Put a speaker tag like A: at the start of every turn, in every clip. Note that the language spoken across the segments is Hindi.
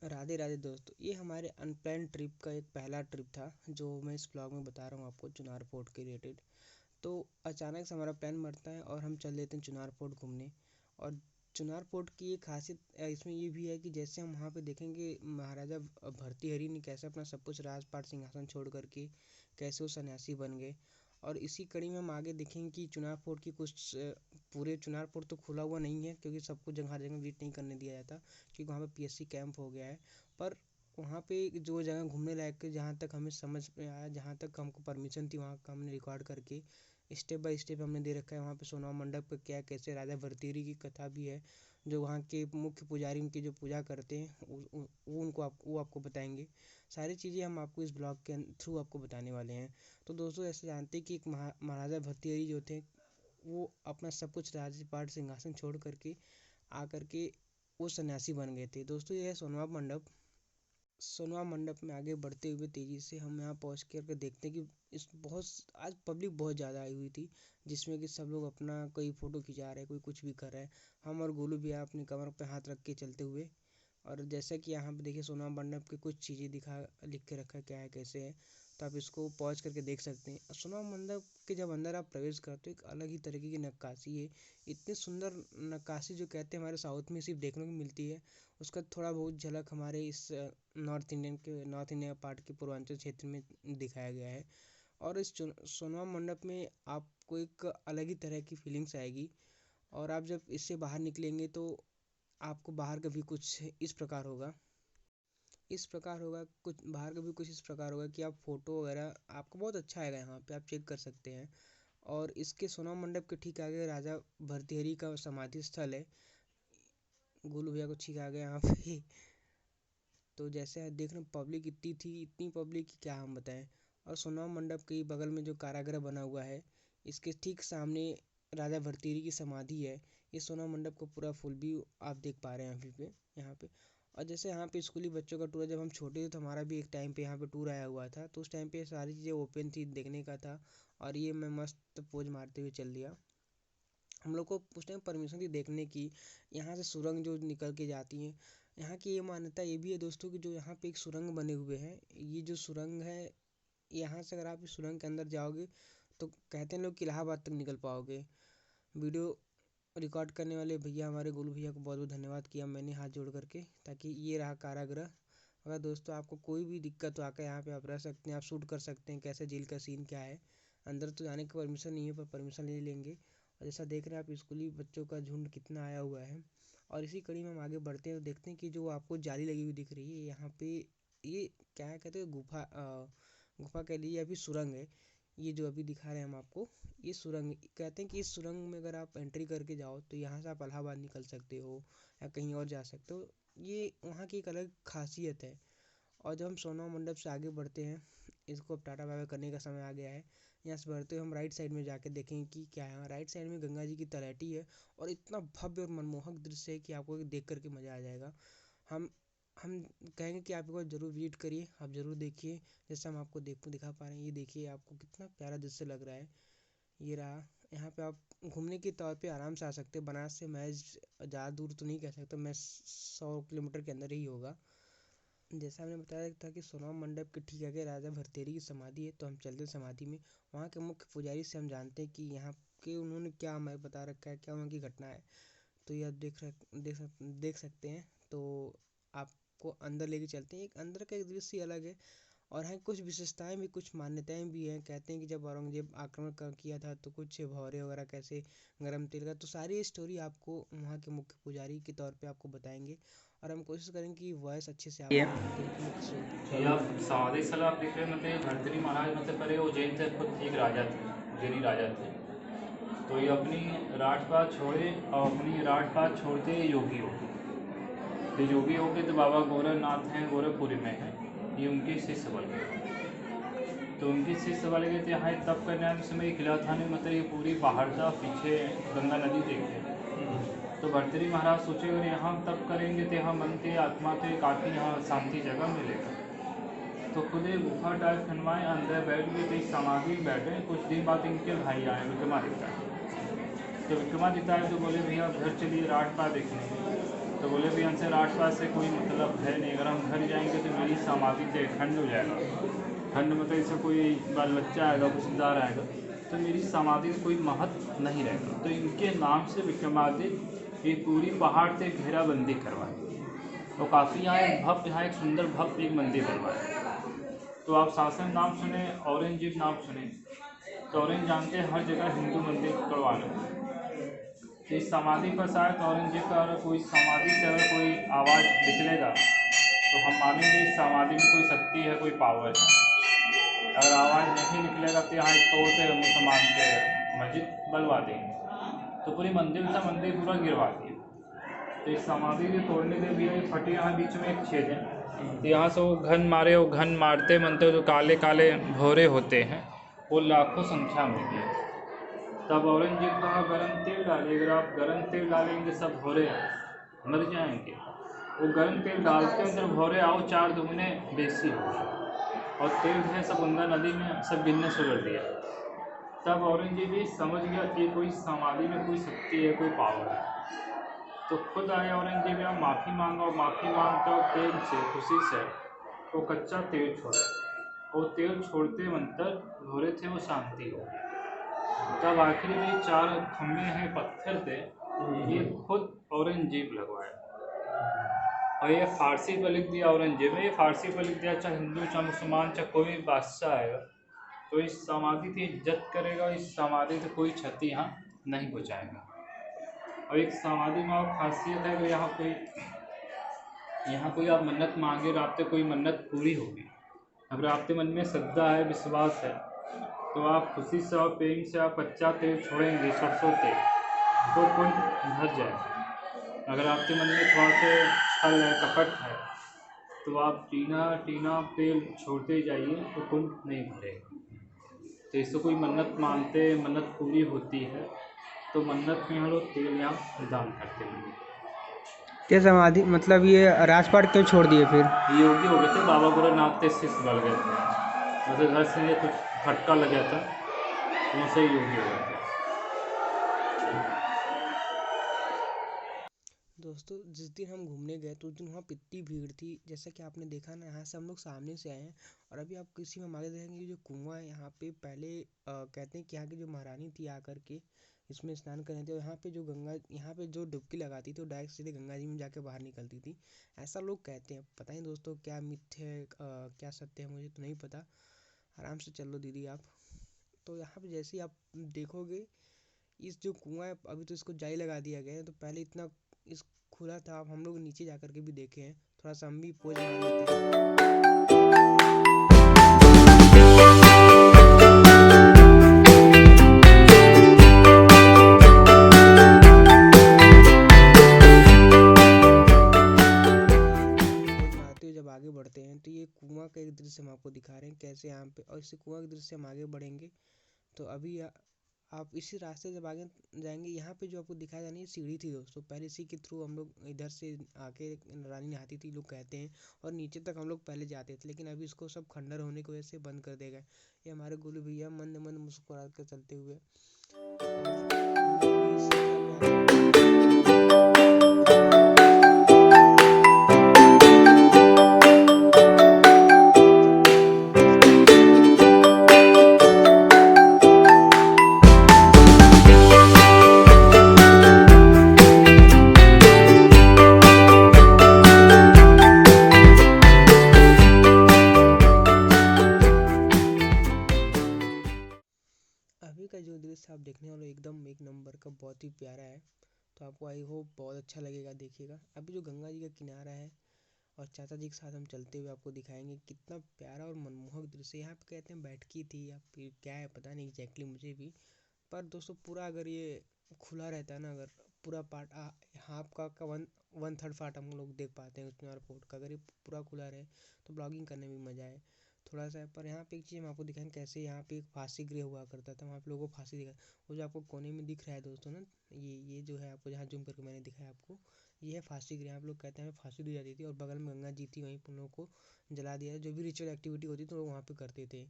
A: राधे राधे दोस्तों, ये हमारे अनप्लान ट्रिप का एक पहला ट्रिप था जो मैं इस ब्लॉग में बता रहा हूँ आपको चुनार फोर्ट के रिलेटेड। तो अचानक से हमारा प्लान बनता है और हम चल लेते हैं चुनार फोर्ट घूमने। और चुनार फोर्ट की एक खासियत इसमें ये भी है कि जैसे हम वहाँ पे देखेंगे महाराजा भर्तृहरि ने कैसे अपना सब कुछ राजपाट सिंहासन छोड़ करके कैसे वो सन्यासी बन गए। और इसी कड़ी में हम आगे देखेंगे कि चुनार फोर्ट की कुछ पूरे चुनार फोर्ट तो खुला हुआ नहीं है क्योंकि सबको जगह हर जगह विजिट नहीं करने दिया जाता क्योंकि वहाँ पे पीएससी कैंप हो गया है। पर वहाँ पे जो जगह घूमने लायक है, जहाँ तक हमें समझ में आया, जहाँ तक हमको परमिशन थी, वहाँ का हमने रिकॉर्ड करके स्टेप बाय स्टेप हमने दे रखा है। वहाँ पे सोना मंडप का क्या कैसे राजा भर्तृहरि की कथा भी है, जो वहाँ के मुख्य पुजारी उनकी जो पूजा करते हैं वो उनको वो आपको बताएंगे। सारी चीज़ें हम आपको इस ब्लॉग के थ्रू आपको बताने वाले हैं। तो दोस्तों, ऐसे जानते हैं कि एक महाराजा भर्तृहरि जो थे वो अपना सब कुछ राजपाट सिंहासन छोड़ करके आकर के वो सन्यासी बन गए थे। दोस्तों, ये है सोनवा मंडप। सोनवा मंडप में आगे बढ़ते हुए तेजी से हम यहाँ पहुँच कर देखते हैं कि इस बहुत आज पब्लिक बहुत ज़्यादा आई हुई थी, जिसमें कि सब लोग अपना कोई फ़ोटो खिंचा रहे हैं, कोई कुछ भी कर रहा है। हम और गोलू भैया अपनी कमर पे हाथ रख के चलते हुए। और जैसा कि यहाँ पे देखिए सोना मंडप की कुछ चीज़ें दिखा लिख के रखा है क्या है कैसे है, तो आप इसको पॉज करके देख सकते हैं। सोना मंडप के जब अंदर आप प्रवेश करते हो एक अलग ही तरीके की नक्काशी है। इतनी सुंदर नक्काशी जो कहते हैं हमारे साउथ में सिर्फ देखने को मिलती है, उसका थोड़ा बहुत झलक हमारे इस नॉर्थ इंडिया पार्ट के पूर्वांचल क्षेत्र में दिखाया गया है। और इस सोनवा मंडप में आपको एक अलग ही तरह की फीलिंग्स आएगी। और आप जब इससे बाहर निकलेंगे तो आपको बाहर का भी कुछ इस प्रकार होगा कुछ बाहर का भी कुछ इस प्रकार होगा कि आप फोटो वगैरह आपको बहुत अच्छा आएगा, यहाँ पे आप चेक कर सकते हैं। और इसके सोना मंडप के ठीक आगे राजा भर्तृहरि का समाधि स्थल है। गोलू भैया को ठीक आ गया यहाँ पे। तो जैसे देख रहे पब्लिक इतनी थी, इतनी पब्लिक की क्या हम बताएं। और सोना मंडप के बगल में जो कारागृह बना हुआ है, इसके ठीक सामने राजा भर्तृहरि की समाधि है। इस सोना मंडप का पूरा फुल व्यू आप देख पा रहे हैं यहाँ पे। और जैसे यहाँ पे स्कूली बच्चों का टूर है, जब हम छोटे थे तो हमारा भी एक टाइम पे यहाँ पे टूर आया हुआ था, तो उस टाइम पे सारी चीज़ें ओपन थी, देखने का था। और ये मैं मस्त पोज मारते हुए चल दिया। हम लोग को उस टाइम परमिशन थी देखने की। यहाँ से सुरंग जो निकल के जाती हैं, यहाँ की ये मान्यता ये भी है दोस्तों कि जो यहाँ पे एक सुरंग बने हुए हैं, ये जो सुरंग है, यहाँ से अगर आप इस सुरंग के अंदर जाओगे तो कहते हैं लोग कि इलाहाबाद तक निकल पाओगे। वीडियो रिकॉर्ड करने वाले भैया हमारे गोलू भैया को बहुत बहुत धन्यवाद किया मैंने हाथ जोड़ करके, ताकि ये रहा कारागृह। अगर दोस्तों आपको कोई भी दिक्कत हो आकर यहाँ पे आप रह सकते हैं, आप शूट कर सकते हैं कैसे जेल का सीन क्या है। अंदर तो जाने की परमिशन नहीं है, पर परमिशन ले लेंगे। और जैसा देख रहे हैं आप, स्कूली बच्चों का झुंड कितना आया हुआ है। और इसी कड़ी में हम आगे बढ़ते हैं तो देखते हैं कि जो आपको जाली लगी हुई दिख रही है यहाँ पे, ये क्या है कहते हैं, गुफा कह लीजिए या फिर सुरंग है। ये जो अभी दिखा रहे हैं हम आपको, ये सुरंग कहते हैं कि इस सुरंग में अगर आप एंट्री करके जाओ तो यहाँ से आप इलाहाबाद निकल सकते हो या कहीं और जा सकते हो। ये वहाँ की एक अलग खासियत है। और जब हम सोना मंडप से आगे बढ़ते हैं, इसको अब टाटा बाय बाय करने का समय आ गया है। यहाँ से बढ़ते हुए हम राइट साइड में जाके देखेंगे कि क्या है। राइट साइड में गंगा जी की तलहटी है और इतना भव्य और मनमोहक दृश्य है कि आपको देख करके मज़ा आ जाएगा। हम हम कहेंगे कि आप एक बार जरूर विजिट करिए, आप जरूर देखिए। जैसे हम आपको दिखा पा रहे हैं, ये देखिए आपको कितना प्यारा दृश्य लग रहा है। ये रहा। यहाँ पे आप घूमने के तौर पे आराम से आ सकते हैं। बनारस से महज ज़्यादा दूर तो नहीं कह सकता मैं, 100 किलोमीटर के अंदर ही होगा। जैसा हमने बताया था कि सोना मंडप के ठीक आगे राजा भर्तृहरि की समाधि है, तो हम चलते हैं समाधि में। वहाँ के मुख्य पुजारी से हम जानते हैं कि यहाँ के उन्होंने क्या हमें बता रखा है, क्या वहाँ की घटना है। तो ये आप देख सकते हैं। तो आपको अंदर लेके चलते हैं। एक अंदर का एक दृश्य अलग है। और हाँ, कुछ विशेषताएं भी, कुछ मान्यताएं भी हैं। कहते हैं कि जब औरंगजेब आक्रमण किया था तो कुछ भौरे वगैरह कैसे गरम तेल का, तो सारी स्टोरी आपको वहाँ के मुख्य पुजारी के तौर पे आपको बताएंगे। और हम कोशिश करेंगे कि वॉइस अच्छे से
B: ये
A: आपको उनकी मुख्य
B: यह समाधि स्थल आप देख रहे हैं, मतलब भर्तृहरि महाराज मतलब पहले उज्जैन से खुद एक राजा थे, उज्जैनी राजा थे। तो ये अपनी राजपाट छोड़े और अपनी राजपाट छोड़ते ही योगी हो गए। तो योगी हो गए तो बाबा गोरखनाथ हैं, गोरखपुरी में हैं, ये उनके शिष्य बन गए। तो उनके शिष्य बन गए तो यहाँ तब करने आए समय किला था नहीं, मतलब ये पूरी पहाड़ था, पीछे गंगा नदी देखे। तो भर्तृहरि महाराज सोचे अगर यहाँ तप करेंगे तो यहाँ मन के आत्मा के काफ़ी यहाँ शांति जगह मिलेगा। तो खुद एक गुफा टाइप खनवाए, अंदर बैठ गए, तो इस समाधि में बैठे। कुछ दिन बाद इनके भाई आए विक्रमादित्य। तो विक्रमादित्य आए तो बोले भैया घर चलिए राजपाट देखने। तो बोले भी हमसे राठ पास से कोई मतलब है नहीं, अगर हम घर जाएंगे तो मेरी समाधि से खंड हो जाएगा। खंड मतलब इससे कोई बाल बच्चा आएगा, रिश्तेदार आएगा, तो मेरी समाधि का कोई महत्व नहीं रहेगा। तो इनके नाम से विक्रमादित्य एक पूरी पहाड़ से घेराबंदी करवाई। तो काफ़ी यहाँ एक सुंदर भव्य एक मंदिर बनवाया। तो आप शासन नाम सुने, औरंगजेब नाम सुने, तो औरंग जानते हैं हर जगह हिंदू मंदिर करवाना। तो इस समाधि पर शायद औरंगजेब का अगर कोई समाधि से अगर कोई आवाज़ निकलेगा तो हम मानेंगे इस समाधि में कोई शक्ति है, कोई पावर है। अगर आवाज़ नहीं निकलेगा तो यहाँ तोड़ते मुसलमान के मस्जिद बलवा देंगे। तो पूरी मंदिर था, मंदिर पूरा गिरवा दिया। तो इस समाधि के तोड़ने के भी फटे, यहाँ बीच में एक छेद है, तो यहाँ से वो घन मारे, वो घन मारते मनते जो काले काले भौरे होते हैं वो लाखों संख्या में थे। तब औरंगजेब कहा गर्म तेल डालिए, अगर आप गर्म तेल डालेंगे सब भौरे मर जाएंगे। वो गर्म तेल डालते अंदर भौरे आओ 4 दुगने बेसी हो गए, और तेल जो है सब गंगा नदी में सब गिरने शुरू कर दिया। तब औरंगजेब ये समझ गया कि कोई समाधि में कोई शक्ति है, कोई पावर है। तो खुद आए औरंगजेब, यहाँ माफ़ी मांगा, और माफ़ी मांगते हो प्रेम से खुशी से वो कच्चा तेल छोड़े। वो तेल छोड़ते मंतर घोरे थे वो शांति हो गई। तब आखिरी में 4 खम्भे हैं पत्थर थे, ये खुद औरंगजेब लगवाए। और ये फारसी पर लिख दिया औरंगजेब ने, ये फारसी पर लिख दिया, चाहे हिंदू चाहे मुसलमान चाहे कोई भी बादशाह आएगा तो इस समाधि की इज्जत करेगा, इस समाधि से कोई क्षति यहाँ नहीं पहुँचाएगा। और एक समाधि में और खासियत है कि यहाँ कोई आप मन्नत मांगे और आपसे कोई मन्नत पूरी होगी। अगर आपके मन में श्रद्धा है, विश्वास है, तो आप खुशी से और प्रेम से आप कच्चा तेल छोड़ेंगे, सरसों तेल, तो पुण्य भर जाएगा। अगर आपके मन में थोड़ा सा छल है, कपट है, तो आप टीना तेल छोड़ते जाइए तो पुण्य नहीं भरेगा। तो इससे कोई मन्नत मांगते, मन्नत पूरी होती है, तो मन्नत में हम लोग तेल यहाँ दान करते हैं।
A: ये समाधि मतलब ये राजपाट क्यों छोड़ दिए फिर?
B: योगी हो गए थे, बाबा गुरुनाथ के शिष्य बन गए थे, मतलब घर से ये कुछ फटका लग गया था, तो उनसे योगी हो गए थे।
A: दोस्तों जिस दिन हम घूमने गए तो उस दिन वहाँ इतनी भीड़ थी, जैसा कि आपने देखा ना, यहाँ से हम लोग सामने से आए हैं और अभी आप किसी में आगे देखेंगे जो कुआं है यहाँ पे पहले कहते हैं कि यहाँ की जो महारानी थी आकर के इसमें स्नान करने थे, और यहाँ पे जो गंगा, यहाँ पे जो डुबकी लगाती थी वो डायरेक्ट सीधे गंगा जी में जाके बाहर निकलती थी, ऐसा लोग कहते हैं। पता नहीं दोस्तों क्या मिथ्य है क्या सत्य है मुझे तो नहीं पता। आराम से चल लो दीदी आप। तो यहाँ पे जैसे ही आप देखोगे इस जो कुआं है अभी तो इसको जाली लगा दिया गया है, तो पहले इतना इस खुला था। अब हम लोग नीचे जा कर के भी देखे हैं, थोड़ा सा हम भी पोज मार लेते हैं। पोज मारते हुए जब आगे बढ़ते हैं तो ये कुआं का एक दृश्य हम आपको दिखा रहे हैं कैसे यहाँ पे, और इसी कुआं के दृश्य हम आगे बढ़ेंगे तो अभी आप इसी रास्ते जब आगे जाएंगे यहाँ पे जो आपको दिखाया जाना ये सीढ़ी थी दोस्तों, पहले इसी के थ्रू हम लोग इधर से आके रानी नहाती थी लोग कहते हैं, और नीचे तक हम लोग पहले जाते थे, लेकिन अभी इसको सब खंडर होने की वजह से बंद कर देगा। ये हमारे गुरु भैया मंद मंद मुस्कुरा कर चलते हुए, और हम लोग भी इसी क्रम में अभी का जो दृश्य आप देखने वाले एकदम एक नंबर का बहुत ही प्यारा है। तो आपको आई होप बहुत अच्छा लगेगा, देखिएगा। अभी जो गंगा जी का किनारा है और चाचा जी के साथ हम चलते हुए आपको दिखाएंगे कितना प्यारा और मनमोहक दृश्य। यहाँ पे कहते हैं बैठकी थी या फिर क्या है पता नहीं एग्जैक्टली मुझे भी, पर दोस्तों पूरा अगर ये खुला रहता है ना, अगर पूरा पार्ट हाफ का 1/3 पार्ट हम लोग देख पाते हैं उसमें एयरपोर्ट का, अगर ये पूरा खुला रहे तो ब्लॉगिंग करने में मज़ा आए थोड़ा सा। पर यहाँ पे एक चीज़ हम आपको दिखाएं कैसे यहाँ पे एक फांसी गृह हुआ करता था, वहाँ पे लोगों को फांसी दिखा, वो जो आपको कोने में दिख रहा है दोस्तों ना, ये जो है आपको जहाँ जूम करके मैंने दिखाया आपको, ये है फांसी गृह। आप लोग कहते हैं फांसी दी जाती थी और बगल में गंगा जी थी, वहीं पर उन लोगों को जला दिया, जो भी रिचुअल एक्टिविटी होती थी तो लोग वहाँ पे करते थे।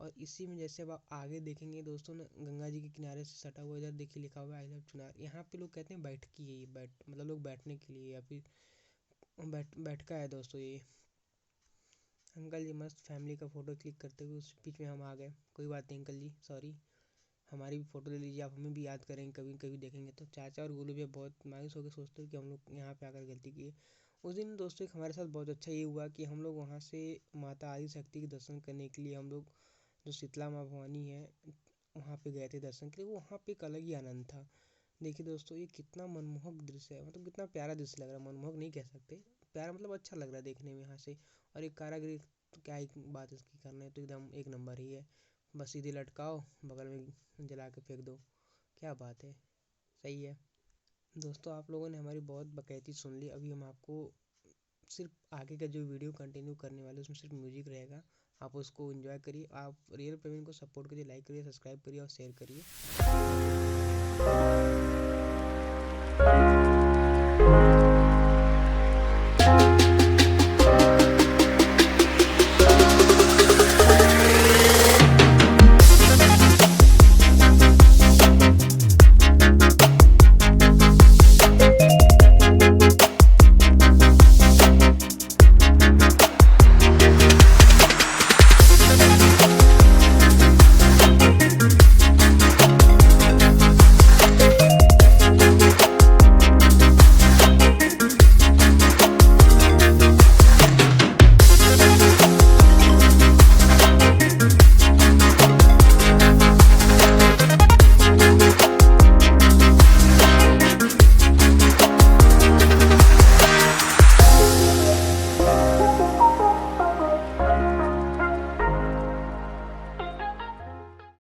A: और इसी में जैसे अब आप आगे देखेंगे दोस्तों ना, गंगा जी के किनारे से सटा हुआ इधर देखिए लिखा हुआ है आई लव चुनार। यहाँ पे लोग कहते हैं बैठकी है ये, मतलब लोग बैठने के लिए या फिर बैठका है दोस्तों ये। अंकल जी मस्त फैमिली का फ़ोटो क्लिक करते हुए उस बीच में हम आ गए। कोई बात नहीं अंकल जी, सॉरी। हमारी भी फ़ोटो ले लीजिए आप, हमें भी याद करेंगे कभी कभी देखेंगे तो। चाचा और गुलू भैया बहुत मायूस होकर सोचते हैं कि हम लोग यहाँ पे आकर गलती की है। उस दिन दोस्तों एक हमारे साथ बहुत अच्छा ये हुआ कि हम लोग वहाँ से माता आदिशक्ति के दर्शन करने के लिए हम लोग जो शीतला माँ भवानी है वहाँ पे गए थे दर्शन के लिए। वहाँ पे एक अलग ही आनंद था। देखिए दोस्तों ये कितना मनमोहक दृश्य है, मतलब कितना प्यारा दृश्य लग रहा है। मनमोहक नहीं कह सकते, प्यारा मतलब अच्छा लग रहा है देखने में यहाँ से। और एक कारागृह तो क्या ही बात इसकी करना है, तो एकदम एक नंबर ही है। बस सीधे लटकाओ, बगल में जला के फेंक दो, क्या बात है, सही है। दोस्तों आप लोगों ने हमारी बहुत बकैती सुन ली। अभी हम आपको सिर्फ आगे का जो वीडियो कंटिन्यू करने वाले उसमें सिर्फ म्यूजिक रहेगा। आप उसको एंजॉय करिए। आप रियल पेमेंट को सपोर्ट करिए, लाइक करिए, सब्सक्राइब करिए और शेयर करिए।